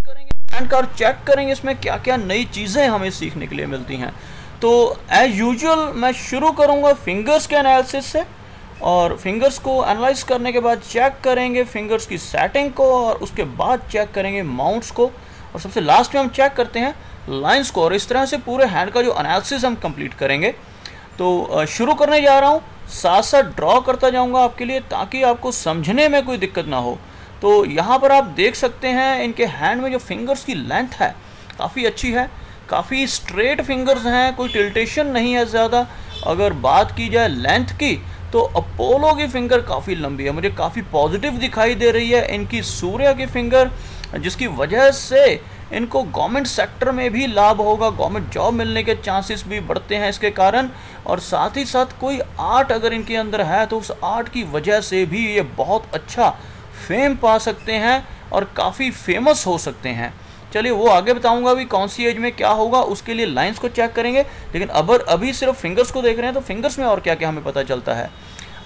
करेंगे हैंड का और चेक करेंगे इसमें क्या क्या नई चीज़ें हमें सीखने के लिए मिलती हैं। तो एज यूजुअल मैं शुरू करूँगा फिंगर्स के एनालिसिस से, और फिंगर्स को एनालाइज करने के बाद चेक करेंगे फिंगर्स की सेटिंग को, और उसके बाद चेक करेंगे माउंट्स को, और सबसे लास्ट में हम चेक करते हैं लाइंस को। और इस तरह से पूरे हैंड का जो एनालिसिस हम कंप्लीट करेंगे। तो शुरू करने जा रहा हूँ, साथ साथ ड्रॉ करता जाऊँगा आपके लिए ताकि आपको समझने में कोई दिक्कत ना हो। तो यहाँ पर आप देख सकते हैं इनके हैंड में जो फिंगर्स की लेंथ है काफ़ी अच्छी है, काफ़ी स्ट्रेट फिंगर्स हैं, कोई टिल्टेशन नहीं है ज़्यादा। अगर बात की जाए लेंथ की तो अपोलो की फिंगर काफ़ी लंबी है, मुझे काफ़ी पॉजिटिव दिखाई दे रही है इनकी सूर्य की फिंगर, जिसकी वजह से इनको गवर्नमेंट सेक्टर में भी लाभ होगा, गवर्नमेंट जॉब मिलने के चांसेस भी बढ़ते हैं इसके कारण। और साथ ही साथ कोई आर्ट अगर इनके अंदर है तो उस आर्ट की वजह से भी ये बहुत अच्छा फेम पा सकते हैं और काफ़ी फेमस हो सकते हैं। चलिए वो आगे बताऊंगा भी कौन सी एज में क्या होगा, उसके लिए लाइंस को चेक करेंगे। लेकिन अभी सिर्फ फिंगर्स को देख रहे हैं तो फिंगर्स में और क्या क्या हमें पता चलता है।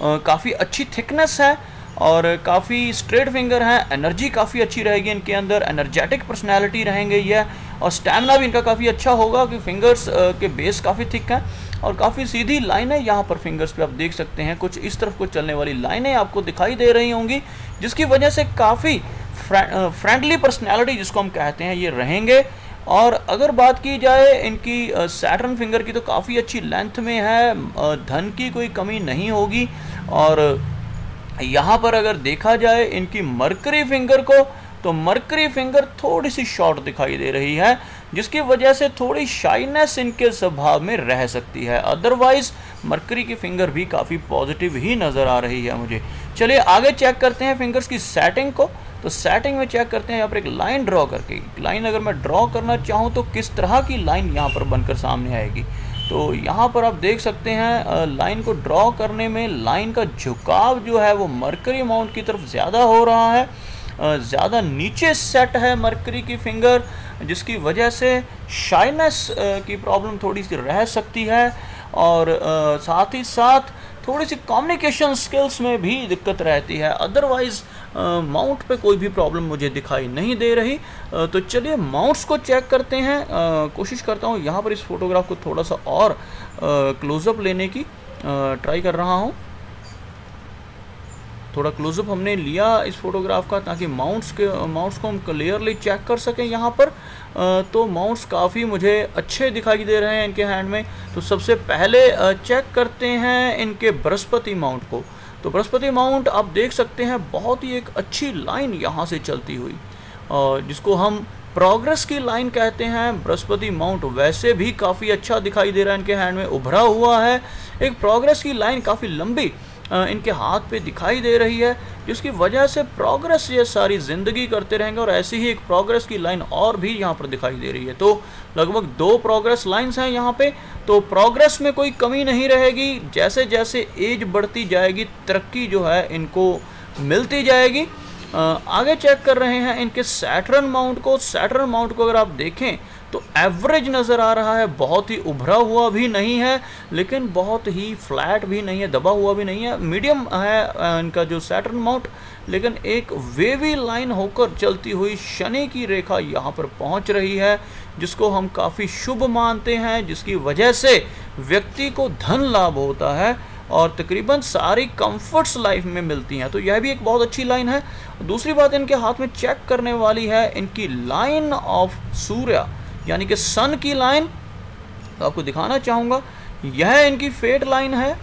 काफ़ी अच्छी थिकनेस है और काफ़ी स्ट्रेट फिंगर हैं, एनर्जी काफ़ी अच्छी रहेगी इनके अंदर, एनर्जेटिक पर्सनैलिटी रहेंगे ये, और स्टैमिना भी इनका काफ़ी अच्छा होगा कि फिंगर्स के बेस काफ़ी थिक हैं और काफ़ी सीधी लाइन है। यहाँ पर फिंगर्स पे आप देख सकते हैं कुछ इस तरफ को चलने वाली लाइनें आपको दिखाई दे रही होंगी, जिसकी वजह से काफ़ी फ्रेंडली पर्सनैलिटी जिसको हम कहते हैं ये रहेंगे। और अगर बात की जाए इनकी सैटर्न फिंगर की तो काफ़ी अच्छी लेंथ में है, धन की कोई कमी नहीं होगी। और यहाँ पर अगर देखा जाए इनकी मरकरी फिंगर को तो मरकरी फिंगर थोड़ी सी शॉर्ट दिखाई दे रही है, जिसकी वजह से थोड़ी शाइनेस इनके स्वभाव में रह सकती है। अदरवाइज मरकरी की फिंगर भी काफ़ी पॉजिटिव ही नज़र आ रही है मुझे। चलिए आगे चेक करते हैं फिंगर्स की सेटिंग को। तो सेटिंग में चेक करते हैं यहाँ पर एक लाइन ड्रॉ करके, लाइन अगर मैं ड्रॉ करना चाहूँ तो किस तरह की लाइन यहाँ पर बनकर सामने आएगी। तो यहाँ पर आप देख सकते हैं लाइन को ड्रॉ करने में लाइन का झुकाव जो है वो मरकरी माउंट की तरफ ज़्यादा हो रहा है, ज़्यादा नीचे सेट है मरकरी की फिंगर, जिसकी वजह से शाइनेस की प्रॉब्लम थोड़ी सी रह सकती है। और साथ ही साथ थोड़ी सी कम्युनिकेशन स्किल्स में भी दिक्कत रहती है। अदरवाइज़ माउंट पे कोई भी प्रॉब्लम मुझे दिखाई नहीं दे रही। तो चलिए माउंट्स को चेक करते हैं। कोशिश करता हूँ यहाँ पर इस फोटोग्राफ को थोड़ा सा और क्लोज़अप लेने की ट्राई कर रहा हूँ। थोड़ा क्लोज़अप हमने लिया इस फोटोग्राफ का ताकि माउंट्स को हम क्लियरली चेक कर सकें यहाँ पर। तो माउंट्स काफ़ी मुझे अच्छे दिखाई दे रहे हैं इनके हैंड में। तो सबसे पहले चेक करते हैं इनके बृहस्पति माउंट को। तो बृहस्पति माउंट आप देख सकते हैं बहुत ही एक अच्छी लाइन यहाँ से चलती हुई, जिसको हम प्रोग्रेस की लाइन कहते हैं। बृहस्पति माउंट वैसे भी काफ़ी अच्छा दिखाई दे रहा है, इनके हैंड में उभरा हुआ है। एक प्रोग्रेस की लाइन काफ़ी लंबी इनके हाथ पे दिखाई दे रही है, जिसकी वजह से प्रोग्रेस ये सारी ज़िंदगी करते रहेंगे। और ऐसी ही एक प्रोग्रेस की लाइन और भी यहाँ पर दिखाई दे रही है। तो लगभग 2 प्रोग्रेस लाइंस हैं यहाँ पे। तो प्रोग्रेस में कोई कमी नहीं रहेगी, जैसे जैसे एज बढ़ती जाएगी तरक्की जो है इनको मिलती जाएगी। आगे चेक कर रहे हैं इनके सैटर्न माउंट को। सैटर्न माउंट को अगर आप देखें तो एवरेज नज़र आ रहा है, बहुत ही उभरा हुआ भी नहीं है लेकिन बहुत ही फ्लैट भी नहीं है, दबा हुआ भी नहीं है, मीडियम है इनका जो सैटर्न माउंट। लेकिन एक वेवी लाइन होकर चलती हुई शनि की रेखा यहाँ पर पहुँच रही है, जिसको हम काफ़ी शुभ मानते हैं, जिसकी वजह से व्यक्ति को धन लाभ होता है और तकरीबन सारी कंफर्ट्स लाइफ में मिलती हैं। तो यह भी एक बहुत अच्छी लाइन है। दूसरी बात इनके हाथ में चेक करने वाली है इनकी लाइन ऑफ सूर्य, यानी कि सन की लाइन। तो आपको दिखाना चाहूँगा यह इनकी फेड लाइन है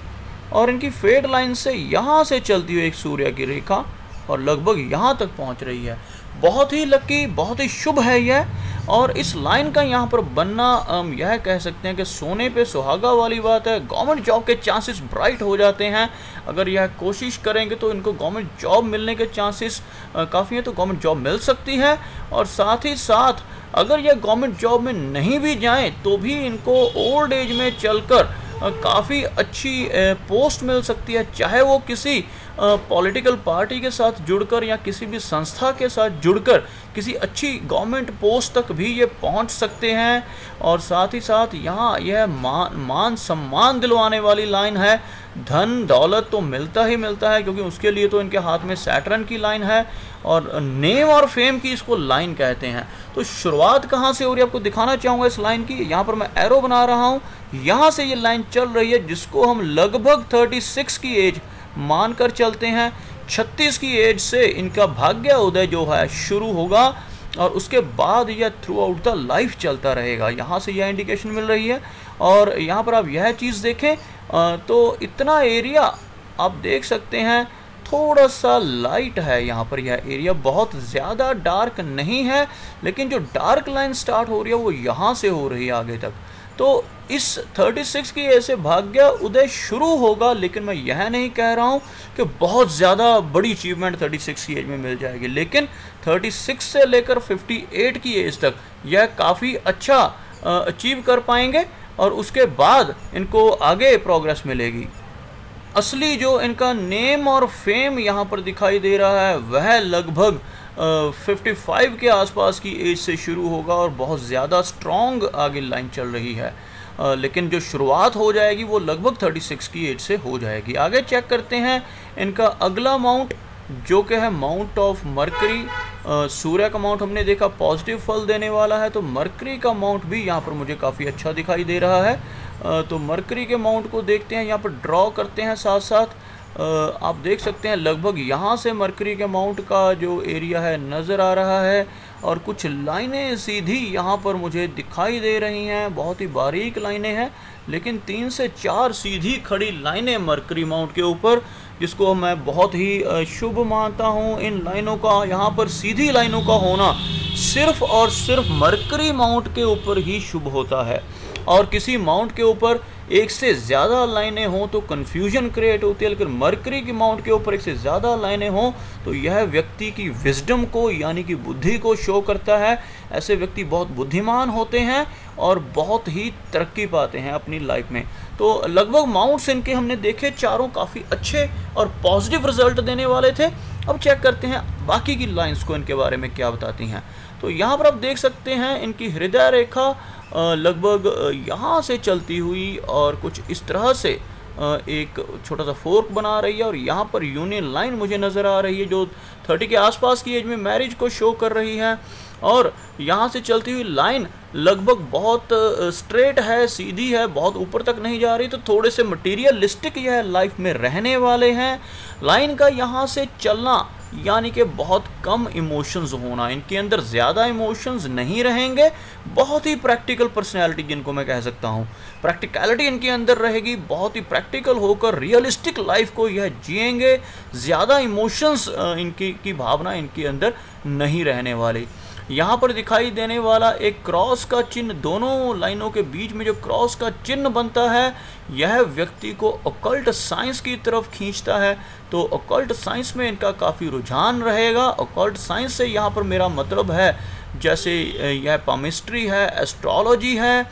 और इनकी फेड लाइन से यहाँ से चलती हुई एक सूर्य की रेखा और लगभग यहाँ तक पहुँच रही है। बहुत ही लकी, बहुत ही शुभ है यह। और इस लाइन का यहाँ पर बनना यह कह सकते हैं कि सोने पे सुहागा वाली बात है। गवर्नमेंट जॉब के चांसेस ब्राइट हो जाते हैं। अगर यह कोशिश करेंगे तो इनको गवर्नमेंट जॉब मिलने के चांसेस काफ़ी हैं, तो गवर्नमेंट जॉब मिल सकती है। और साथ ही साथ अगर यह गवर्नमेंट जॉब में नहीं भी जाएं तो भी इनको ओल्ड एज में चलकर काफ़ी अच्छी पोस्ट मिल सकती है, चाहे वो किसी पॉलिटिकल पार्टी के साथ जुड़कर या किसी भी संस्था के साथ जुड़कर किसी अच्छी गवर्नमेंट पोस्ट तक भी ये पहुंच सकते हैं। और साथ ही साथ यहाँ यह मान सम्मान दिलवाने वाली लाइन है। धन दौलत तो मिलता ही मिलता है, क्योंकि उसके लिए तो इनके हाथ में सैटर्न की लाइन है, और नेम और फेम की इसको लाइन कहते हैं। तो शुरुआत कहाँ से हो रही है आपको दिखाना चाहूँगा इस लाइन की। यहाँ पर मैं एरो बना रहा हूँ, यहाँ से ये लाइन चल रही है, जिसको हम लगभग 36 की एज मानकर चलते हैं। 36 की एज से इनका भाग्य उदय जो है शुरू होगा, और उसके बाद यह थ्रू आउट द लाइफ चलता रहेगा। यहाँ से यह इंडिकेशन मिल रही है। और यहाँ पर आप यह चीज़ देखें तो इतना एरिया आप देख सकते हैं, थोड़ा सा लाइट है यहाँ पर। यह एरिया बहुत ज़्यादा डार्क नहीं है, लेकिन जो डार्क लाइन स्टार्ट हो रही है वो यहाँ से हो रही है आगे तक। तो इस 36 की ऐसे भाग्य उदय शुरू होगा, लेकिन मैं यह नहीं कह रहा हूँ कि बहुत ज़्यादा बड़ी अचीवमेंट 36 की एज में मिल जाएगी, लेकिन 36 से लेकर 58 की एज तक यह काफ़ी अच्छा अचीव कर पाएंगे, और उसके बाद इनको आगे प्रोग्रेस मिलेगी। असली जो इनका नेम और फेम यहाँ पर दिखाई दे रहा है वह लगभग 55 के आसपास की एज से शुरू होगा, और बहुत ज़्यादा स्ट्रॉन्ग आगे लाइन चल रही है। लेकिन जो शुरुआत हो जाएगी वो लगभग 36 की एज से हो जाएगी। आगे चेक करते हैं इनका अगला माउंट, जो कि है माउंट ऑफ मरकरी। सूर्य का माउंट हमने देखा पॉजिटिव फल देने वाला है, तो मरकरी का माउंट भी यहाँ पर मुझे काफ़ी अच्छा दिखाई दे रहा है। तो मरकरी के माउंट को देखते हैं, यहाँ पर ड्रॉ करते हैं साथ साथ। आप देख सकते हैं लगभग यहाँ से मरकरी के माउंट का जो एरिया है नज़र आ रहा है, और कुछ लाइनें सीधी यहाँ पर मुझे दिखाई दे रही हैं। बहुत ही बारीक लाइनें हैं, लेकिन 3 से 4 सीधी खड़ी लाइनें मरकरी माउंट के ऊपर, जिसको मैं बहुत ही शुभ मानता हूँ। इन लाइनों का, यहाँ पर सीधी लाइनों का होना सिर्फ और सिर्फ मरकरी माउंट के ऊपर ही शुभ होता है। और किसी माउंट के ऊपर एक से ज़्यादा लाइनें हों तो कन्फ्यूजन क्रिएट होती है, लेकिन मरकरी की माउंट के ऊपर एक से ज़्यादा लाइनें हों तो यह व्यक्ति की विजडम को, यानी कि बुद्धि को शो करता है। ऐसे व्यक्ति बहुत बुद्धिमान होते हैं और बहुत ही तरक्की पाते हैं अपनी लाइफ में। तो लगभग माउंट्स इनके हमने देखे, चारों काफ़ी अच्छे और पॉजिटिव रिजल्ट देने वाले थे। अब चेक करते हैं बाकी की लाइंस को इनके बारे में क्या बताती हैं। तो यहाँ पर आप देख सकते हैं इनकी हृदय रेखा लगभग यहाँ से चलती हुई और कुछ इस तरह से एक छोटा सा फोर्क बना रही है, और यहाँ पर यूनियन लाइन मुझे नज़र आ रही है जो 30 के आसपास की एज में मैरिज को शो कर रही है। और यहाँ से चलती हुई लाइन लगभग बहुत स्ट्रेट है, सीधी है, बहुत ऊपर तक नहीं जा रही। तो थोड़े से मटीरियलिस्टिक यह लाइफ में रहने वाले हैं। लाइन का यहाँ से चलना यानी कि बहुत कम इमोशंस होना, इनके अंदर ज़्यादा इमोशंस नहीं रहेंगे। बहुत ही प्रैक्टिकल पर्सनैलिटी जिनको मैं कह सकता हूँ, प्रैक्टिकलिटी इनके अंदर रहेगी। बहुत ही प्रैक्टिकल होकर रियलिस्टिक लाइफ को यह जिएंगे। ज़्यादा इमोशंस की भावना इनके अंदर नहीं रहने वाली। यहाँ पर दिखाई देने वाला एक क्रॉस का चिन्ह, दोनों लाइनों के बीच में जो क्रॉस का चिन्ह बनता है, यह व्यक्ति को ऑकल्ट साइंस की तरफ खींचता है। तो ऑकल्ट साइंस में इनका काफ़ी रुझान रहेगा। ऑकल्ट साइंस से यहाँ पर मेरा मतलब है जैसे यह पामिस्ट्री है, एस्ट्रोलॉजी है,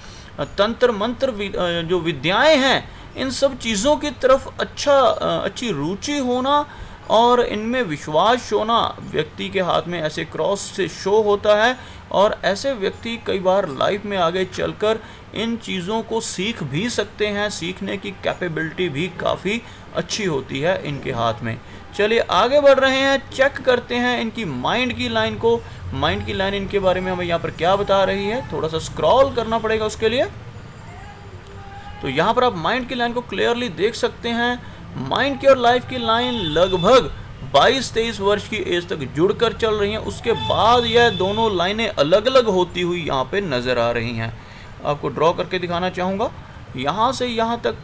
तंत्र मंत्र जो विद्याएं हैं, इन सब चीज़ों की तरफ अच्छी रुचि होना और इनमें विश्वास होना व्यक्ति के हाथ में ऐसे क्रॉस से शो होता है। और ऐसे व्यक्ति कई बार लाइफ में आगे चलकर इन चीज़ों को सीख भी सकते हैं, सीखने की कैपेबिलिटी भी काफ़ी अच्छी होती है इनके हाथ में। चलिए आगे बढ़ रहे हैं, चेक करते हैं इनकी माइंड की लाइन को। माइंड की लाइन इनके बारे में हमें यहाँ पर क्या बता रही है, थोड़ा सा स्क्रॉल करना पड़ेगा उसके लिए। तो यहाँ पर आप माइंड की लाइन को क्लियरली देख सकते हैं। माइंड की और लाइफ की लाइन लगभग 22-23 वर्ष की एज तक जुड़कर चल रही हैं। उसके बाद यह दोनों लाइनें अलग अलग होती हुई यहाँ पे नज़र आ रही हैं। आपको ड्रॉ करके दिखाना चाहूँगा। यहाँ से यहाँ तक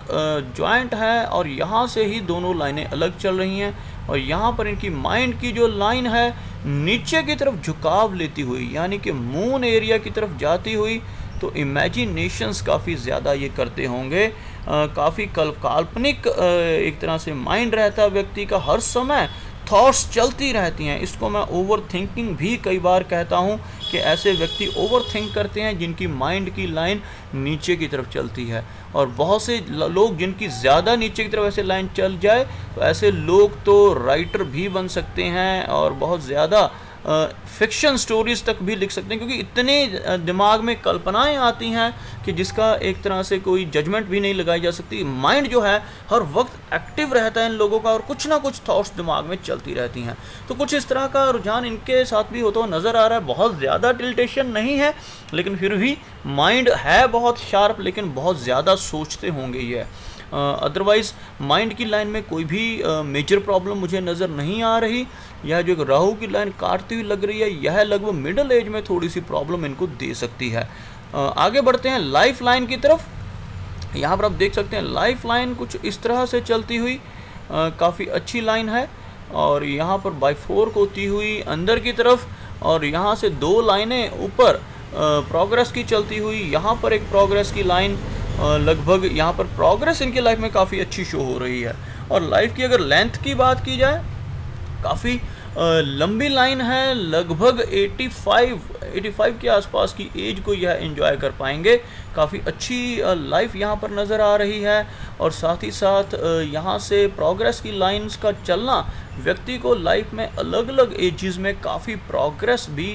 जॉइंट है और यहाँ से ही दोनों लाइनें अलग चल रही हैं। और यहाँ पर इनकी माइंड की जो लाइन है नीचे की तरफ झुकाव लेती हुई, यानी कि मून एरिया की तरफ जाती हुई। तो इमेजिनेशंस काफ़ी ज़्यादा ये करते होंगे, काफ़ी काल्पनिक एक तरह से माइंड रहता है व्यक्ति का। हर समय थॉट्स चलती रहती हैं। इसको मैं ओवर थिंकिंग भी कई बार कहता हूँ कि ऐसे व्यक्ति ओवर थिंक करते हैं जिनकी माइंड की लाइन नीचे की तरफ चलती है। और बहुत से लोग जिनकी ज़्यादा नीचे की तरफ ऐसे लाइन चल जाए तो ऐसे लोग तो राइटर भी बन सकते हैं और बहुत ज़्यादा फिक्शन स्टोरीज़ तक भी लिख सकते हैं, क्योंकि इतने दिमाग में कल्पनाएं आती हैं कि जिसका एक तरह से कोई जजमेंट भी नहीं लगाई जा सकती। माइंड जो है हर वक्त एक्टिव रहता है इन लोगों का और कुछ ना कुछ थॉट्स दिमाग में चलती रहती हैं। तो कुछ इस तरह का रुझान इनके साथ भी होता हुआ नज़र आ रहा है। बहुत ज़्यादा टिल्टेशन नहीं है, लेकिन फिर भी माइंड है बहुत शार्प, लेकिन बहुत ज़्यादा सोचते होंगे ये। अदरवाइज़ माइंड की लाइन में कोई भी मेजर प्रॉब्लम मुझे नज़र नहीं आ रही। यह जो राहु की लाइन काटती हुई लग रही है, यह लगभग मिडिल एज में थोड़ी सी प्रॉब्लम इनको दे सकती है। आगे बढ़ते हैं लाइफ लाइन की तरफ। यहाँ पर आप देख सकते हैं लाइफ लाइन कुछ इस तरह से चलती हुई काफ़ी अच्छी लाइन है, और यहाँ पर बाई 4 होती हुई अंदर की तरफ, और यहाँ से 2 लाइनें ऊपर प्रोग्रेस की चलती हुई। यहाँ पर एक प्रोग्रेस की लाइन लगभग, यहाँ पर प्रोग्रेस इनकी लाइफ में काफ़ी अच्छी शो हो रही है। और लाइफ की अगर लेंथ की बात की जाए, काफ़ी लंबी लाइन है, लगभग 85 के आसपास की एज को यह एंजॉय कर पाएंगे। काफ़ी अच्छी लाइफ यहाँ पर नज़र आ रही है। और साथ ही साथ यहाँ से प्रोग्रेस की लाइंस का चलना व्यक्ति को लाइफ में अलग अलग एजेस में काफ़ी प्रोग्रेस भी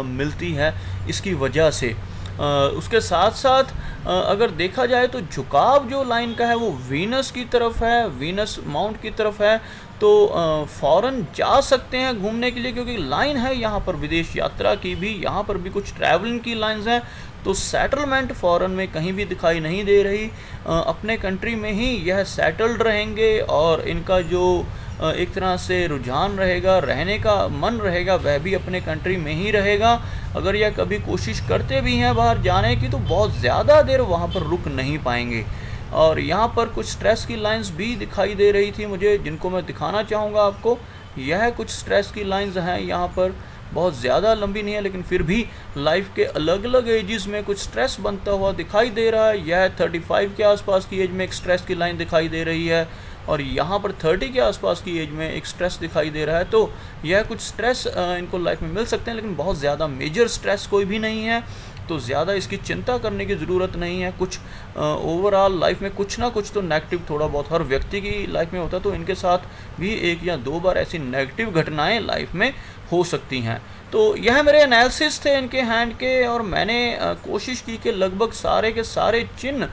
मिलती है इसकी वजह से। उसके साथ साथ अगर देखा जाए तो झुकाव जो लाइन का है वो वीनस की तरफ है, वीनस माउंट की तरफ है। तो फ़ौरन जा सकते हैं घूमने के लिए, क्योंकि लाइन है यहाँ पर विदेश यात्रा की भी, यहाँ पर भी कुछ ट्रैवलिंग की लाइंस हैं। तो सेटलमेंट फ़ौरन में कहीं भी दिखाई नहीं दे रही। अपने कंट्री में ही यह सेटल्ड रहेंगे और इनका जो एक तरह से रुझान रहेगा, रहने का मन रहेगा, वह भी अपने कंट्री में ही रहेगा। अगर यह कभी कोशिश करते भी हैं बाहर जाने की तो बहुत ज़्यादा देर वहाँ पर रुक नहीं पाएंगे। और यहाँ पर कुछ स्ट्रेस की लाइंस भी दिखाई दे रही थी मुझे, जिनको मैं दिखाना चाहूँगा आपको। यह कुछ स्ट्रेस की लाइंस हैं यहाँ पर, बहुत ज़्यादा लंबी नहीं है, लेकिन फिर भी लाइफ के अलग अलग एजेस में कुछ स्ट्रेस बनता हुआ दिखाई दे रहा है। यह 35 के आसपास की एज में एक स्ट्रेस की लाइन दिखाई दे रही है, और यहाँ पर 30 के आसपास की एज में एक स्ट्रेस दिखाई दे रहा है। तो यह कुछ स्ट्रेस इनको लाइफ में मिल सकते हैं, लेकिन बहुत ज़्यादा मेजर स्ट्रेस कोई भी नहीं है, तो ज़्यादा इसकी चिंता करने की ज़रूरत नहीं है। कुछ ओवरऑल लाइफ में कुछ ना कुछ तो नेगेटिव थोड़ा बहुत हर व्यक्ति की लाइफ में होता है, तो इनके साथ भी 1 या 2 बार ऐसी नेगेटिव घटनाएं लाइफ में हो सकती हैं। तो यह मेरे एनालिसिस थे इनके हैंड के, और मैंने कोशिश की कि लगभग सारे के सारे चिन्ह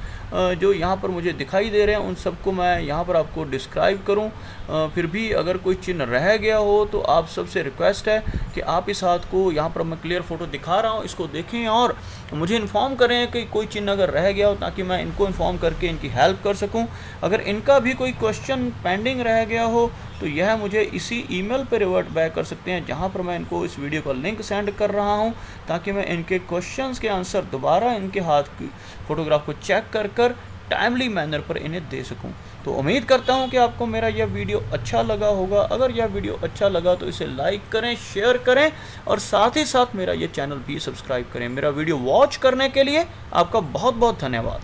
जो यहाँ पर मुझे दिखाई दे रहे हैं उन सबको मैं यहाँ पर आपको डिस्क्राइब करूँ। फिर भी अगर कोई चिन्ह रह गया हो तो आप सबसे रिक्वेस्ट है कि आप इस हाथ को, यहाँ पर मैं क्लियर फ़ोटो दिखा रहा हूँ, इसको देखें और मुझे इन्फॉर्म करें कि कोई चिन्ह अगर रह गया हो, ताकि मैं इनको इन्फॉर्म करके इनकी हेल्प कर सकूँ। अगर इनका भी कोई क्वेश्चन पेंडिंग रह गया हो तो यह मुझे इसी ईमेल पर रिवर्ट बैक कर सकते हैं, जहाँ पर मैं इनको इस वीडियो का लिंक सेंड कर रहा हूँ, ताकि मैं इनके क्वेश्चंस के आंसर दोबारा इनके हाथ की फ़ोटोग्राफ को चेक कर टाइमली मैनर पर इन्हें दे सकूं। तो उम्मीद करता हूं कि आपको मेरा यह वीडियो अच्छा लगा होगा। अगर यह वीडियो अच्छा लगा तो इसे लाइक करें, शेयर करें, और साथ ही साथ मेरा ये चैनल भी सब्सक्राइब करें। मेरा वीडियो वॉच करने के लिए आपका बहुत बहुत धन्यवाद।